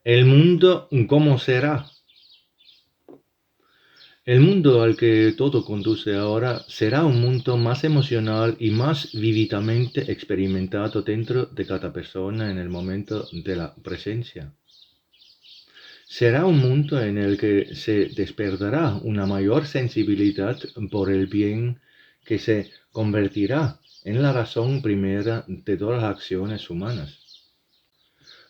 El mundo, ¿cómo será? El mundo al que todo conduce ahora será un mundo más emocional y más vívidamente experimentado dentro de cada persona en el momento de la presencia. Será un mundo en el que se despertará una mayor sensibilidad por el bien que se convertirá en la razón primera de todas las acciones humanas.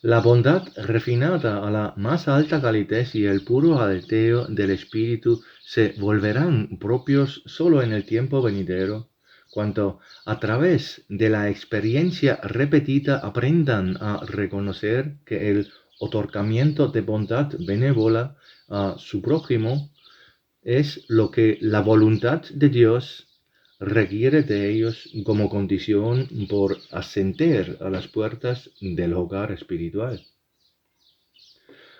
La bondad refinada a la más alta calidez y el puro aleteo del espíritu se volverán propios solo en el tiempo venidero, cuando a través de la experiencia repetida aprendan a reconocer que el otorgamiento de bondad benévola a su prójimo es lo que la voluntad de Dios requiere de ellos como condición por ascender a las puertas del hogar espiritual.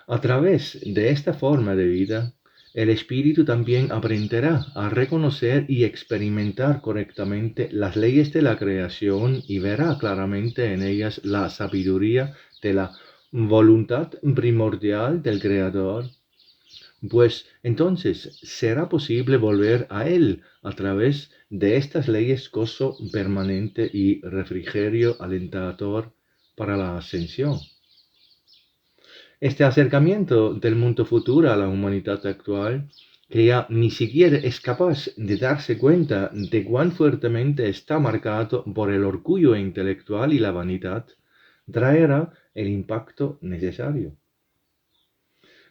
A través de esta forma de vida, el espíritu también aprenderá a reconocer y experimentar correctamente las leyes de la creación y verá claramente en ellas la sabiduría de la voluntad primordial del Creador, pues entonces será posible volver a Él a través de estas leyes gozo permanente y refrigerio alentador para la ascensión. Este acercamiento del mundo futuro a la humanidad actual, que ya ni siquiera es capaz de darse cuenta de cuán fuertemente está marcado por el orgullo intelectual y la vanidad, traerá el impacto necesario.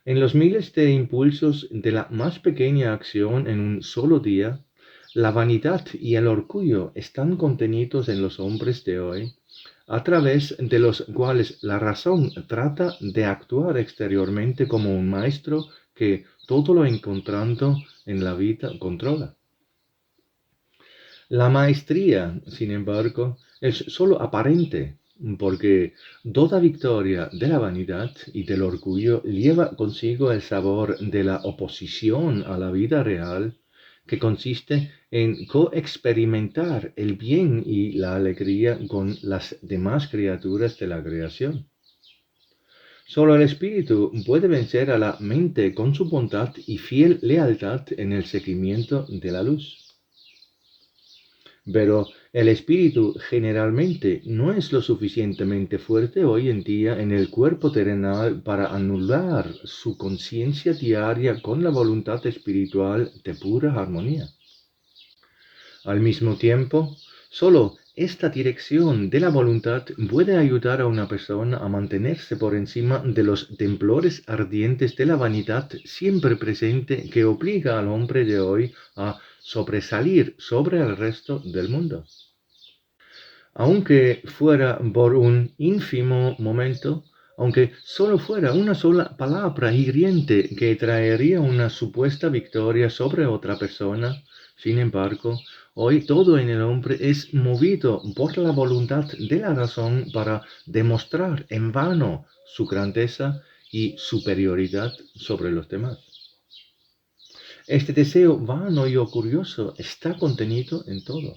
En los miles de impulsos de la más pequeña acción en un solo día, la vanidad y el orgullo están contenidos en los hombres de hoy, a través de los cuales la razón trata de actuar exteriormente como un maestro que todo lo encontrando en la vida controla. La maestría, sin embargo, es sólo aparente, porque toda victoria de la vanidad y del orgullo lleva consigo el sabor de la oposición a la vida real, que consiste en coexperimentar el bien y la alegría con las demás criaturas de la creación. Solo el espíritu puede vencer a la mente con su bondad y fiel lealtad en el seguimiento de la luz. Pero el espíritu generalmente no es lo suficientemente fuerte hoy en día en el cuerpo terrenal para anular su conciencia diaria con la voluntad espiritual de pura armonía. Al mismo tiempo, solo esta dirección de la voluntad puede ayudar a una persona a mantenerse por encima de los temblores ardientes de la vanidad siempre presente que obliga al hombre de hoy a sobresalir sobre el resto del mundo. Aunque fuera por un ínfimo momento, aunque solo fuera una sola palabra hiriente que traería una supuesta victoria sobre otra persona, sin embargo, hoy todo en el hombre es movido por la voluntad de la razón para demostrar en vano su grandeza y superioridad sobre los demás. Este deseo vano y curioso está contenido en todo.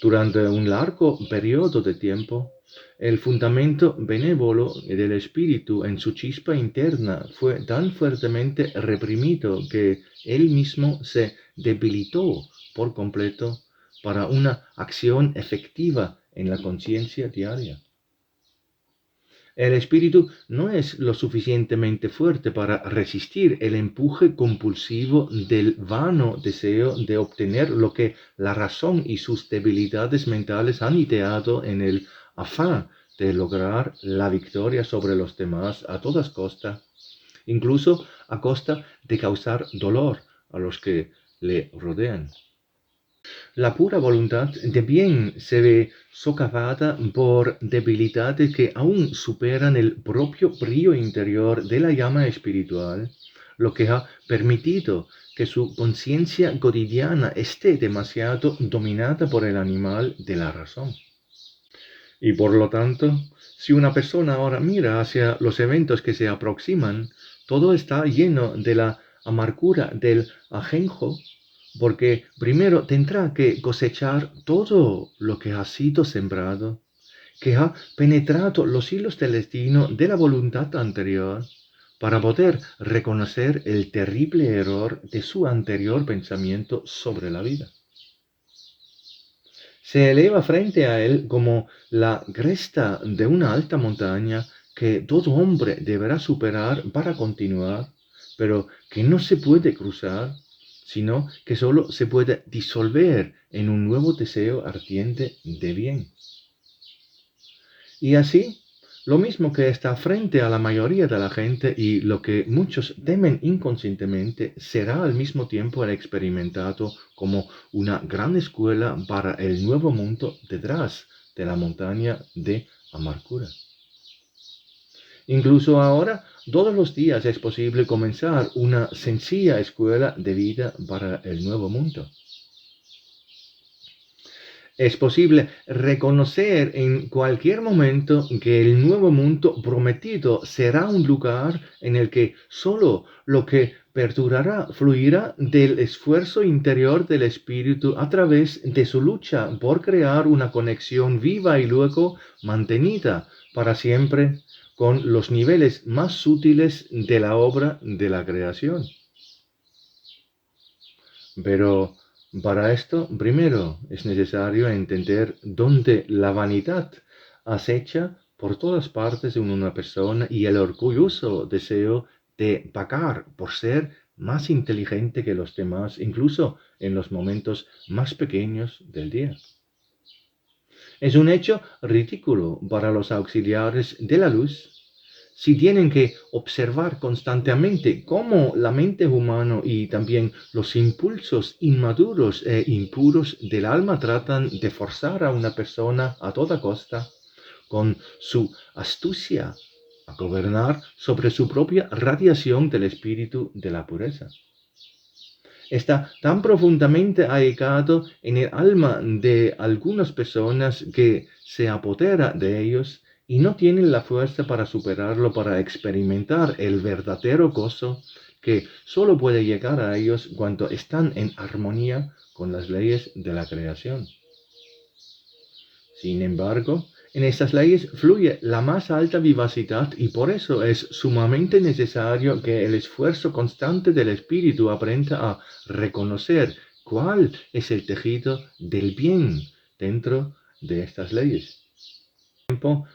Durante un largo periodo de tiempo, el fundamento benévolo del espíritu en su chispa interna fue tan fuertemente reprimido que él mismo se debilitó por completo para una acción efectiva en la conciencia diaria. El espíritu no es lo suficientemente fuerte para resistir el empuje compulsivo del vano deseo de obtener lo que la razón y sus debilidades mentales han ideado en el afán de lograr la victoria sobre los demás a todas costas, incluso a costa de causar dolor a los que le rodean. La pura voluntad de bien se ve socavada por debilidades que aún superan el propio brillo interior de la llama espiritual, lo que ha permitido que su conciencia cotidiana esté demasiado dominada por el animal de la razón. Y por lo tanto, si una persona ahora mira hacia los eventos que se aproximan, todo está lleno de la amargura del ajenjo, porque primero tendrá que cosechar todo lo que ha sido sembrado, que ha penetrado los hilos del destino de la voluntad anterior para poder reconocer el terrible error de su anterior pensamiento sobre la vida. Se eleva frente a él como la cresta de una alta montaña que todo hombre deberá superar para continuar, pero que no se puede cruzar, sino que solo se puede disolver en un nuevo deseo ardiente de bien. Y así, lo mismo que está frente a la mayoría de la gente y lo que muchos temen inconscientemente, será al mismo tiempo experimentado como una gran escuela para el nuevo mundo detrás de la montaña de amargura. Incluso ahora, todos los días es posible comenzar una sencilla escuela de vida para el nuevo mundo. Es posible reconocer en cualquier momento que el nuevo mundo prometido será un lugar en el que solo lo que perdurará fluirá del esfuerzo interior del espíritu a través de su lucha por crear una conexión viva y luego mantenida para siempre con los niveles más sutiles de la obra de la creación. Pero para esto, primero es necesario entender dónde la vanidad acecha por todas partes en una persona y el orgulloso deseo de pagar por ser más inteligente que los demás, incluso en los momentos más pequeños del día. Es un hecho ridículo para los auxiliares de la luz si tienen que observar constantemente cómo la mente humana y también los impulsos inmaduros e impuros del alma tratan de forzar a una persona a toda costa, con su astucia, a gobernar sobre su propia radiación del espíritu de la pureza. Está tan profundamente arraigado en el alma de algunas personas que se apodera de ellos y no tienen la fuerza para superarlo, para experimentar el verdadero gozo que solo puede llegar a ellos cuando están en armonía con las leyes de la creación. Sin embargo, en estas leyes fluye la más alta vivacidad y por eso es sumamente necesario que el esfuerzo constante del espíritu aprenda a reconocer cuál es el tejido del bien dentro de estas leyes.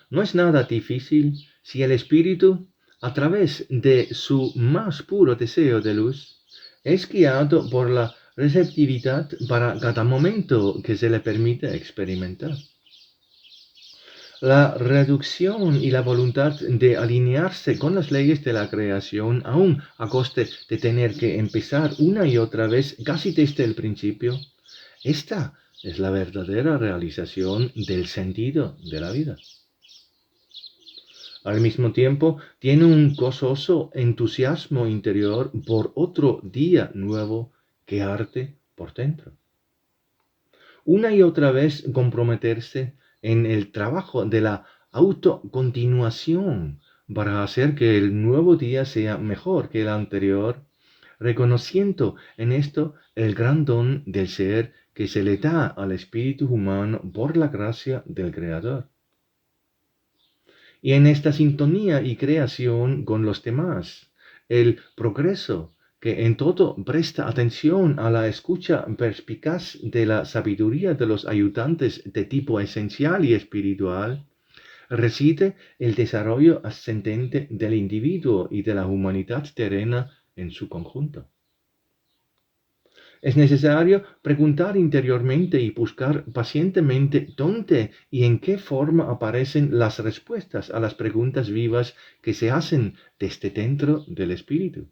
No es nada difícil si el espíritu, a través de su más puro deseo de luz, es guiado por la receptividad para cada momento que se le permite experimentar. La reducción y la voluntad de alinearse con las leyes de la creación, aun a coste de tener que empezar una y otra vez casi desde el principio, esta es la verdadera realización del sentido de la vida. Al mismo tiempo, tiene un gozoso entusiasmo interior por otro día nuevo que arde por dentro. Una y otra vez comprometerse en el trabajo de la autocontinuación para hacer que el nuevo día sea mejor que el anterior, reconociendo en esto el gran don del ser que se le da al espíritu humano por la gracia del Creador. Y en esta sintonía y creación con los demás, el progreso que en todo presta atención a la escucha perspicaz de la sabiduría de los ayudantes de tipo esencial y espiritual, reside el desarrollo ascendente del individuo y de la humanidad terrena en su conjunto. Es necesario preguntar interiormente y buscar pacientemente dónde y en qué forma aparecen las respuestas a las preguntas vivas que se hacen desde dentro del espíritu.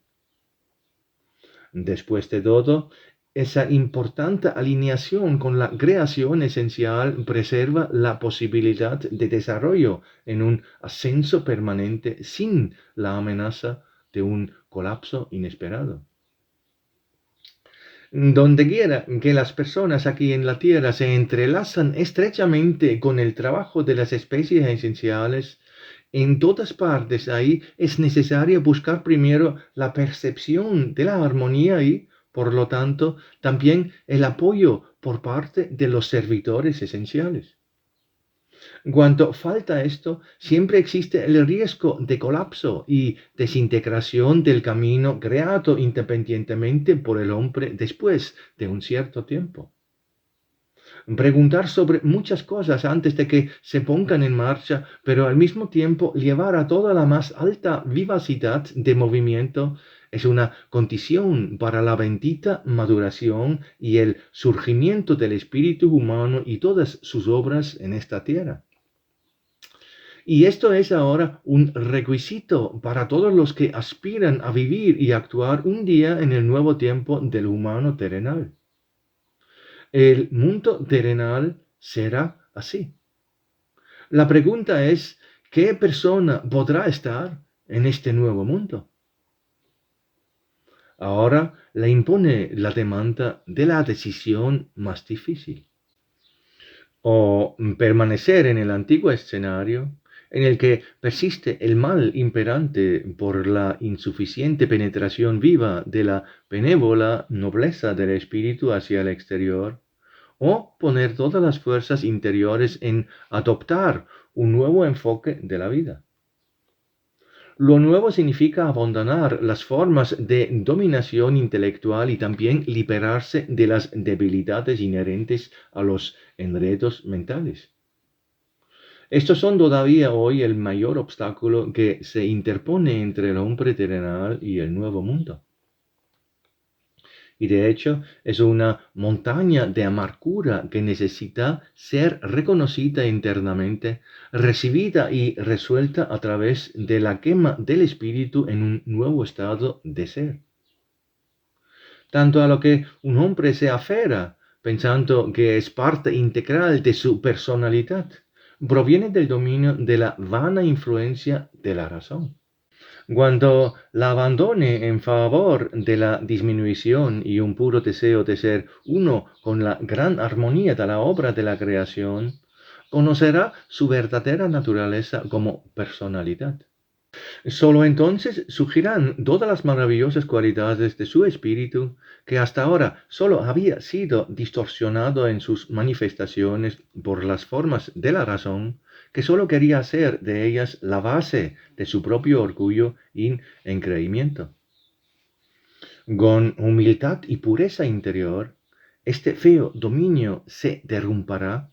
Después de todo, esa importante alineación con la creación esencial preserva la posibilidad de desarrollo en un ascenso permanente sin la amenaza de un colapso inesperado. Donde quiera que las personas aquí en la Tierra se entrelazan estrechamente con el trabajo de las especies esenciales, en todas partes ahí es necesario buscar primero la percepción de la armonía y, por lo tanto, también el apoyo por parte de los servidores esenciales. Cuando falta esto, siempre existe el riesgo de colapso y desintegración del camino creado independientemente por el hombre después de un cierto tiempo. Preguntar sobre muchas cosas antes de que se pongan en marcha, pero al mismo tiempo llevar a toda la más alta vivacidad de movimiento es una condición para la bendita maduración y el surgimiento del espíritu humano y todas sus obras en esta tierra. Y esto es ahora un requisito para todos los que aspiran a vivir y actuar un día en el nuevo tiempo del humano terrenal. El mundo terrenal será así. La pregunta es, ¿qué persona podrá estar en este nuevo mundo? Ahora le impone la demanda de la decisión más difícil. O permanecer en el antiguo escenario en el que persiste el mal imperante por la insuficiente penetración viva de la benévola nobleza del espíritu hacia el exterior, o poner todas las fuerzas interiores en adoptar un nuevo enfoque de la vida. Lo nuevo significa abandonar las formas de dominación intelectual y también liberarse de las debilidades inherentes a los enredos mentales. Estos son todavía hoy el mayor obstáculo que se interpone entre el hombre terrenal y el nuevo mundo. Y de hecho es una montaña de amargura que necesita ser reconocida internamente, recibida y resuelta a través de la quema del espíritu en un nuevo estado de ser. Tanto a lo que un hombre se aferra, pensando que es parte integral de su personalidad, proviene del dominio de la vana influencia de la razón. Cuando la abandone en favor de la disminución y un puro deseo de ser uno con la gran armonía de la obra de la creación, conocerá su verdadera naturaleza como personalidad. Solo entonces surgirán todas las maravillosas cualidades de su espíritu, que hasta ahora solo había sido distorsionado en sus manifestaciones por las formas de la razón, que solo quería hacer de ellas la base de su propio orgullo y engreimiento. Con humildad y pureza interior, este feo dominio se derrumbará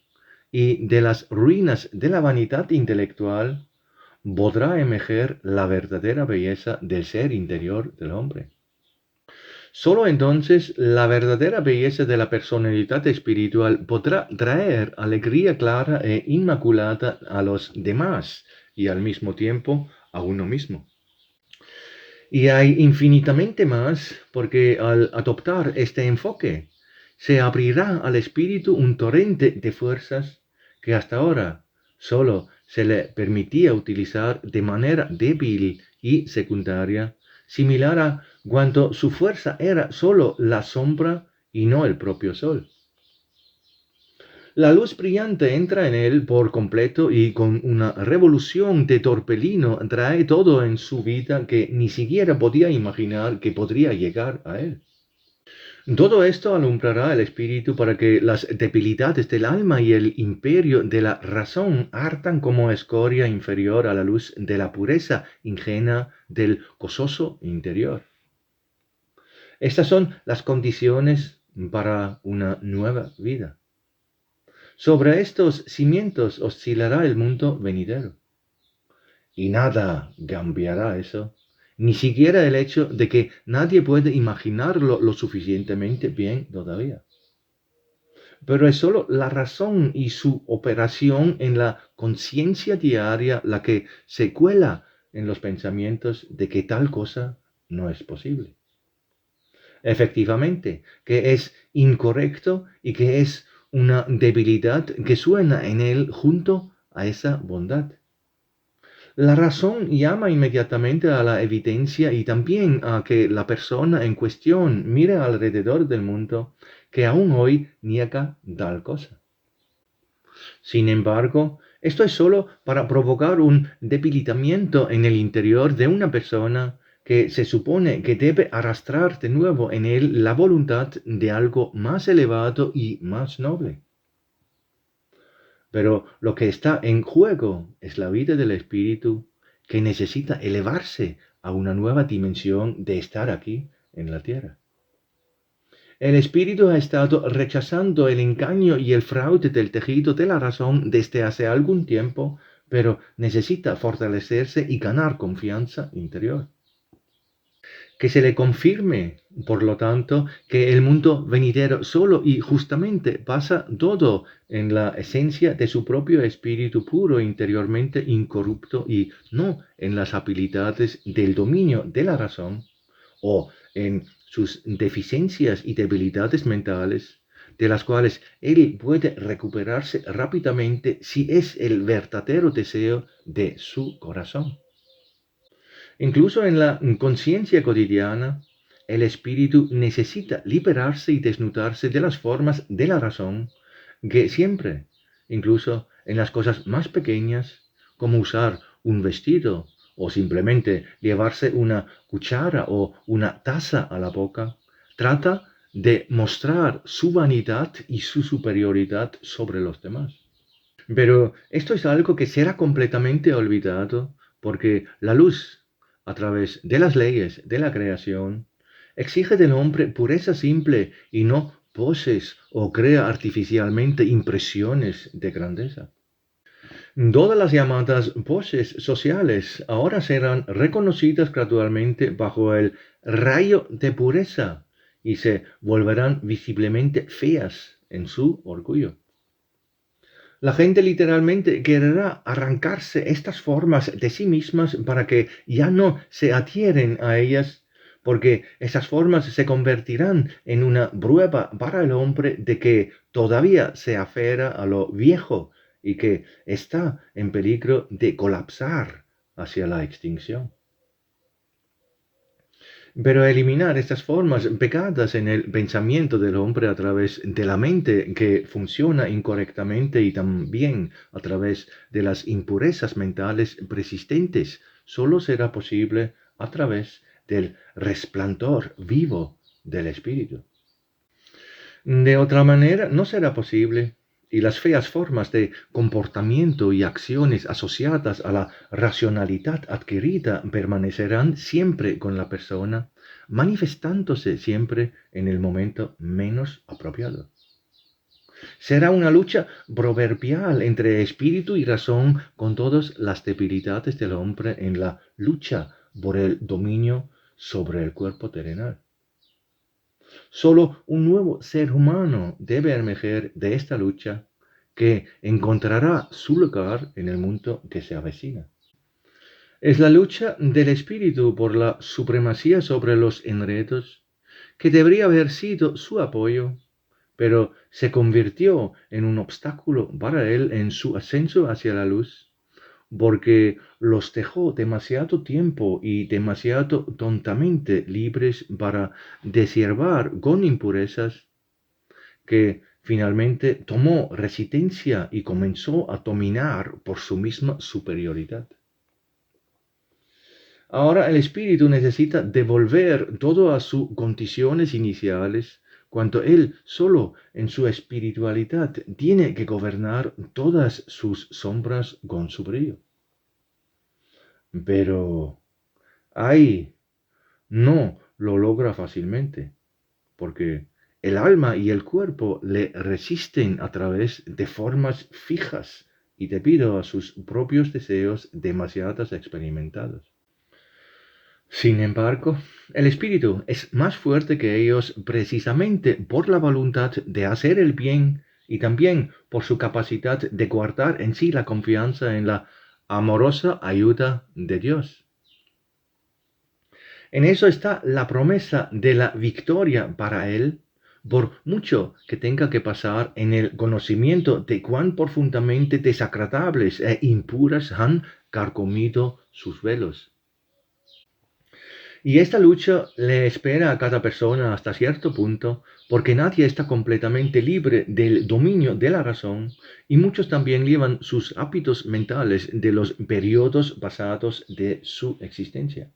y de las ruinas de la vanidad intelectual podrá emerger la verdadera belleza del ser interior del hombre. Solo entonces la verdadera belleza de la personalidad espiritual podrá traer alegría clara e inmaculada a los demás y al mismo tiempo a uno mismo. Y hay infinitamente más porque al adoptar este enfoque se abrirá al espíritu un torrente de fuerzas que hasta ahora solo se le permitía utilizar de manera débil y secundaria, similar a cuando su fuerza era solo la sombra y no el propio sol. La luz brillante entra en él por completo y con una revolución de torbellino trae todo en su vida que ni siquiera podía imaginar que podría llegar a él. Todo esto alumbrará el espíritu para que las debilidades del alma y el imperio de la razón ardan como escoria inferior a la luz de la pureza ingenua del gozoso interior. Estas son las condiciones para una nueva vida. Sobre estos cimientos oscilará el mundo venidero. Y nada cambiará eso, ni siquiera el hecho de que nadie puede imaginarlo lo suficientemente bien todavía. Pero es solo la razón y su operación en la conciencia diaria la que se cuela en los pensamientos de que tal cosa no es posible. Efectivamente, que es incorrecto y que es una debilidad que suena en él junto a esa bondad. La razón llama inmediatamente a la evidencia y también a que la persona en cuestión mire alrededor del mundo que aún hoy niega tal cosa. Sin embargo, esto es solo para provocar un debilitamiento en el interior de una persona que se supone que debe arrastrar de nuevo en él la voluntad de algo más elevado y más noble. Pero lo que está en juego es la vida del espíritu que necesita elevarse a una nueva dimensión de estar aquí en la tierra. El espíritu ha estado rechazando el engaño y el fraude del tejido de la razón desde hace algún tiempo, pero necesita fortalecerse y ganar confianza interior. Que se le confirme, por lo tanto, que el mundo venidero solo y justamente basa todo en la esencia de su propio espíritu puro interiormente incorrupto y no en las habilidades del dominio de la razón o en sus deficiencias y debilidades mentales, de las cuales él puede recuperarse rápidamente si es el verdadero deseo de su corazón. Incluso en la conciencia cotidiana, el espíritu necesita liberarse y desnudarse de las formas de la razón que siempre, incluso en las cosas más pequeñas, como usar un vestido o simplemente llevarse una cuchara o una taza a la boca, trata de mostrar su vanidad y su superioridad sobre los demás. Pero esto es algo que será completamente olvidado porque la luz, a través de las leyes de la creación, exige del hombre pureza simple y no poses o crea artificialmente impresiones de grandeza. Todas las llamadas poses sociales ahora serán reconocidas gradualmente bajo el rayo de pureza y se volverán visiblemente feas en su orgullo. La gente literalmente querrá arrancarse estas formas de sí mismas para que ya no se adhieren a ellas, porque esas formas se convertirán en una prueba para el hombre de que todavía se aferra a lo viejo y que está en peligro de colapsar hacia la extinción. Pero eliminar estas formas pegadas en el pensamiento del hombre a través de la mente que funciona incorrectamente y también a través de las impurezas mentales persistentes solo será posible a través del resplandor vivo del espíritu. De otra manera, no será posible, y las feas formas de comportamiento y acciones asociadas a la racionalidad adquirida permanecerán siempre con la persona, manifestándose siempre en el momento menos apropiado. Será una lucha proverbial entre espíritu y razón con todas las debilidades del hombre en la lucha por el dominio sobre el cuerpo terrenal. Solo un nuevo ser humano debe emerger de esta lucha que encontrará su lugar en el mundo que se avecina. Es la lucha del espíritu por la supremacía sobre los enredos que debería haber sido su apoyo, pero se convirtió en un obstáculo para él en su ascenso hacia la luz porque los dejó demasiado tiempo y demasiado tontamente libres para desiervar con impurezas, que finalmente tomó resistencia y comenzó a dominar por su misma superioridad. Ahora el espíritu necesita devolver todo a sus condiciones iniciales, cuando él solo en su espiritualidad tiene que gobernar todas sus sombras con su brillo. Pero ahí no lo logra fácilmente, porque el alma y el cuerpo le resisten a través de formas fijas y debido a sus propios deseos demasiados experimentados. Sin embargo, el espíritu es más fuerte que ellos precisamente por la voluntad de hacer el bien y también por su capacidad de guardar en sí la confianza en la amorosa ayuda de Dios. En eso está la promesa de la victoria para él, por mucho que tenga que pasar en el conocimiento de cuán profundamente desagradables e impuras han carcomido sus velos. Y esta lucha le espera a cada persona hasta cierto punto, porque nadie está completamente libre del dominio de la razón, y muchos también llevan sus hábitos mentales de los periodos pasados de su existencia.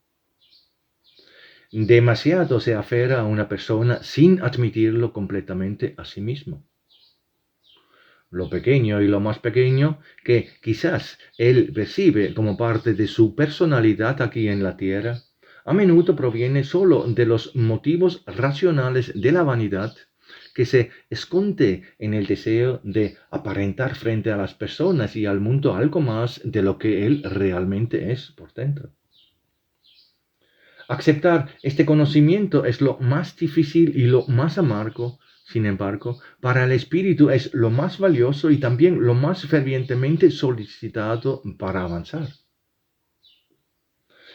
Demasiado se aferra a una persona sin admitirlo completamente a sí mismo. lo pequeño y lo más pequeño que quizás él percibe como parte de su personalidad aquí en la tierra, a menudo proviene solo de los motivos racionales de la vanidad que se esconde en el deseo de aparentar frente a las personas y al mundo algo más de lo que él realmente es por dentro. Aceptar este conocimiento es lo más difícil y lo más amargo. Sin embargo, para el espíritu es lo más valioso y también lo más fervientemente solicitado para avanzar.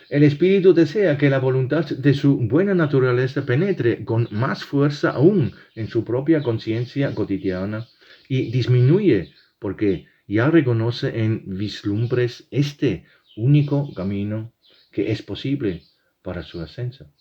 El espíritu desea que la voluntad de su buena naturaleza penetre con más fuerza aún en su propia conciencia cotidiana y disminuye porque ya reconoce en vislumbres este único camino que es posible para su ascenso.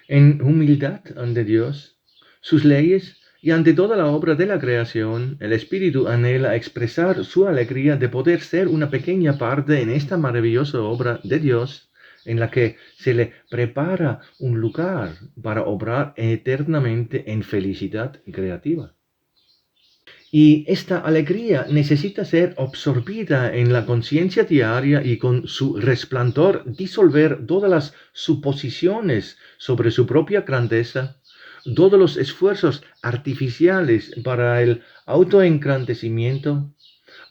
En humildad ante Dios, sus leyes y ante toda la obra de la creación, el espíritu anhela expresar su alegría de poder ser una pequeña parte en esta maravillosa obra de Dios, en la que se le prepara un lugar para obrar eternamente en felicidad creativa. Y esta alegría necesita ser absorbida en la conciencia diaria y con su resplandor disolver todas las suposiciones sobre su propia grandeza, todos los esfuerzos artificiales para el autoengrandecimiento,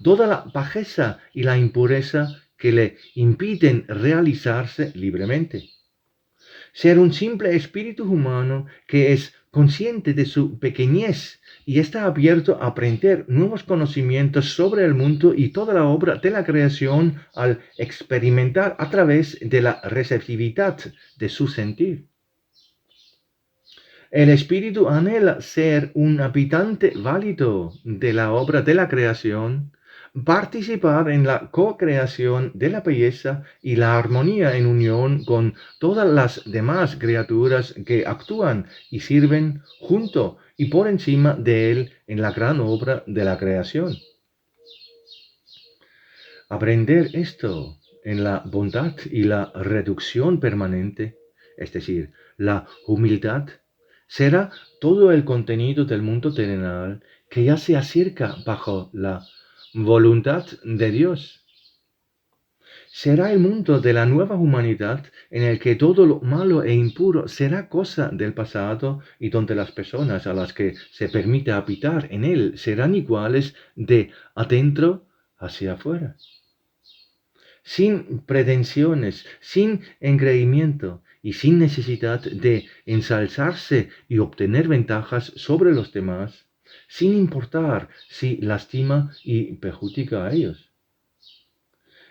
toda la bajeza y la impureza que le impiden realizarse libremente. Ser un simple espíritu humano que es consciente de su pequeñez y está abierto a aprender nuevos conocimientos sobre el mundo y toda la obra de la creación al experimentar a través de la receptividad de su sentir. El espíritu anhela ser un habitante válido de la obra de la creación, participar en la co-creación de la belleza y la armonía en unión con todas las demás criaturas que actúan y sirven junto y por encima de él en la gran obra de la creación. Aprender esto en la bondad y la reducción permanente, es decir, la humildad, será todo el contenido del mundo terrenal que ya se acerca bajo la voluntad de Dios. Será el mundo de la nueva humanidad en el que todo lo malo e impuro será cosa del pasado y donde las personas a las que se permite habitar en él serán iguales de adentro hacia afuera. Sin pretensiones, sin engreimiento y sin necesidad de ensalzarse y obtener ventajas sobre los demás, sin importar si lastima y perjudica a ellos.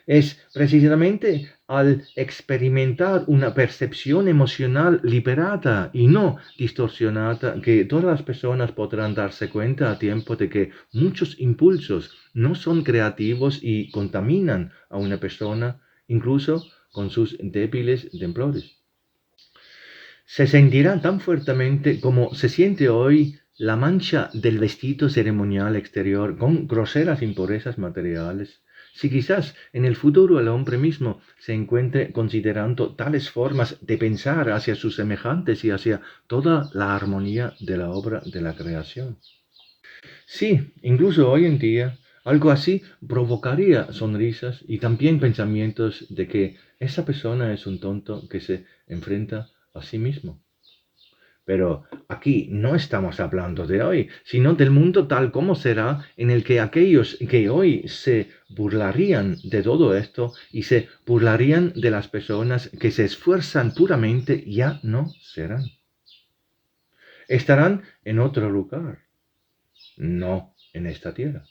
Es precisamente al experimentar una percepción emocional liberada y no distorsionada que todas las personas podrán darse cuenta a tiempo de que muchos impulsos no son creativos y contaminan a una persona, incluso con sus débiles temblores. Se sentirá tan fuertemente como se siente hoy la mancha del vestido ceremonial exterior con groseras impurezas materiales. Si quizás en el futuro el hombre mismo se encuentre considerando tales formas de pensar hacia sus semejantes y hacia toda la armonía de la obra de la creación. Sí, incluso hoy en día, algo así provocaría sonrisas y también pensamientos de que esa persona es un tonto que se enfrenta a sí mismo. Pero aquí no estamos hablando de hoy, sino del mundo tal como será en el que aquellos que hoy se burlarían de todo esto y se burlarían de las personas que se esfuerzan puramente ya no serán. Estarán en otro lugar, no en esta tierra.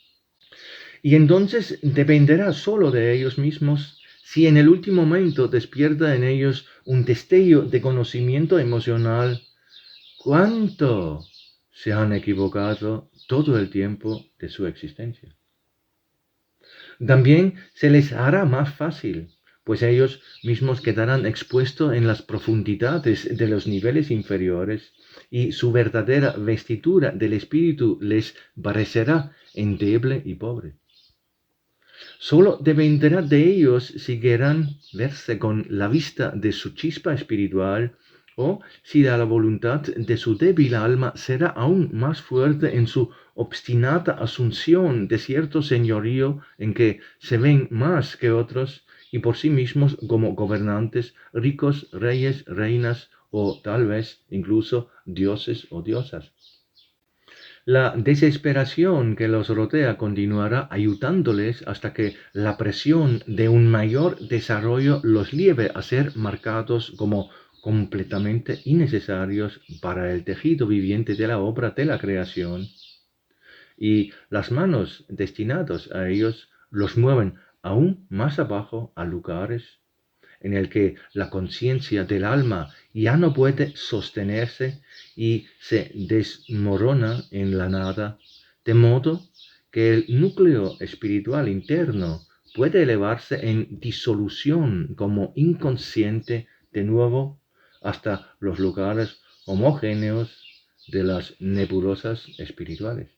Y entonces dependerá solo de ellos mismos si en el último momento despierta en ellos un destello de conocimiento emocional. ¿Cuánto se han equivocado todo el tiempo de su existencia? También se les hará más fácil, pues ellos mismos quedarán expuestos en las profundidades de los niveles inferiores y su verdadera vestidura del espíritu les parecerá endeble y pobre. Solo dependerá de ellos si querrán verse con la vista de su chispa espiritual o si la voluntad de su débil alma será aún más fuerte en su obstinada asunción de cierto señorío en que se ven más que otros y por sí mismos como gobernantes, ricos, reyes, reinas o tal vez incluso dioses o diosas. La desesperación que los rodea continuará ayudándoles hasta que la presión de un mayor desarrollo los lleve a ser marcados como completamente innecesarios para el tejido viviente de la obra de la creación, y las manos destinadas a ellos los mueven aún más abajo a lugares en el que la conciencia del alma ya no puede sostenerse y se desmorona en la nada, de modo que el núcleo espiritual interno puede elevarse en disolución como inconsciente de nuevo hasta los lugares homogéneos de las nebulosas espirituales.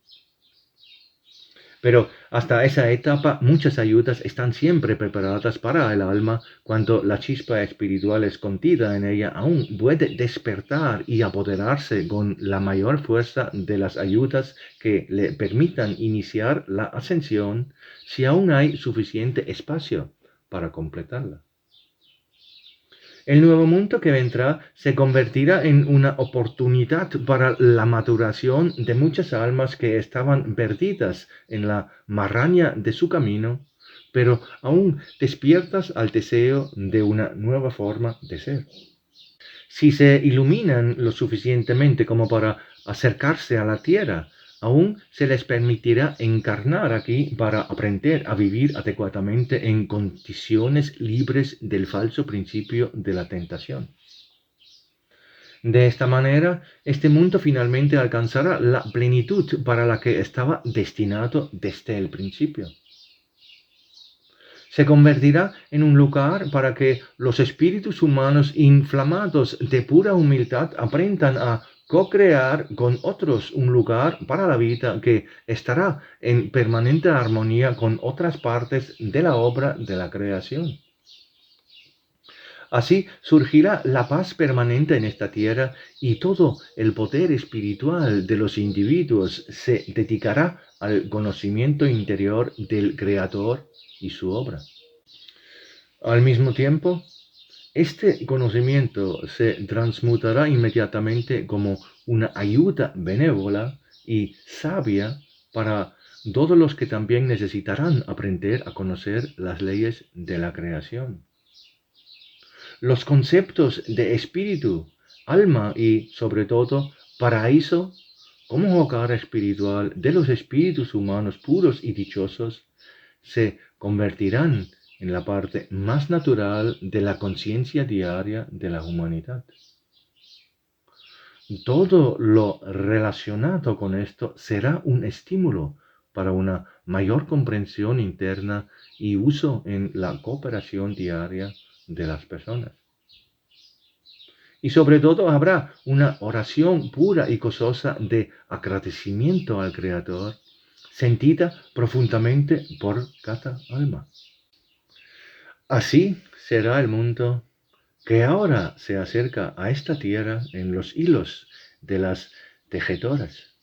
Pero hasta esa etapa muchas ayudas están siempre preparadas para el alma cuando la chispa espiritual escondida en ella aún puede despertar y apoderarse con la mayor fuerza de las ayudas que le permitan iniciar la ascensión si aún hay suficiente espacio para completarla. El nuevo mundo que vendrá se convertirá en una oportunidad para la maduración de muchas almas que estaban perdidas en la maraña de su camino, pero aún despiertas al deseo de una nueva forma de ser. Si se iluminan lo suficientemente como para acercarse a la tierra, aún se les permitirá encarnar aquí para aprender a vivir adecuadamente en condiciones libres del falso principio de la tentación. De esta manera, este mundo finalmente alcanzará la plenitud para la que estaba destinado desde el principio. Se convertirá en un lugar para que los espíritus humanos inflamados de pura humildad aprendan a co-crear con otros un lugar para la vida que estará en permanente armonía con otras partes de la obra de la creación. Así surgirá la paz permanente en esta tierra y todo el poder espiritual de los individuos se dedicará al conocimiento interior del Creador y su obra. Al mismo tiempo, este conocimiento se transmutará inmediatamente como una ayuda benévola y sabia para todos los que también necesitarán aprender a conocer las leyes de la creación. Los conceptos de espíritu, alma y, sobre todo, paraíso, como hogar espiritual de los espíritus humanos puros y dichosos, se convertirán en la parte más natural de la conciencia diaria de la humanidad. Todo lo relacionado con esto será un estímulo para una mayor comprensión interna y uso en la cooperación diaria de las personas. Y sobre todo habrá una oración pura y gozosa de agradecimiento al Creador, sentida profundamente por cada alma. Así será el mundo que ahora se acerca a esta tierra en los hilos de las tejedoras.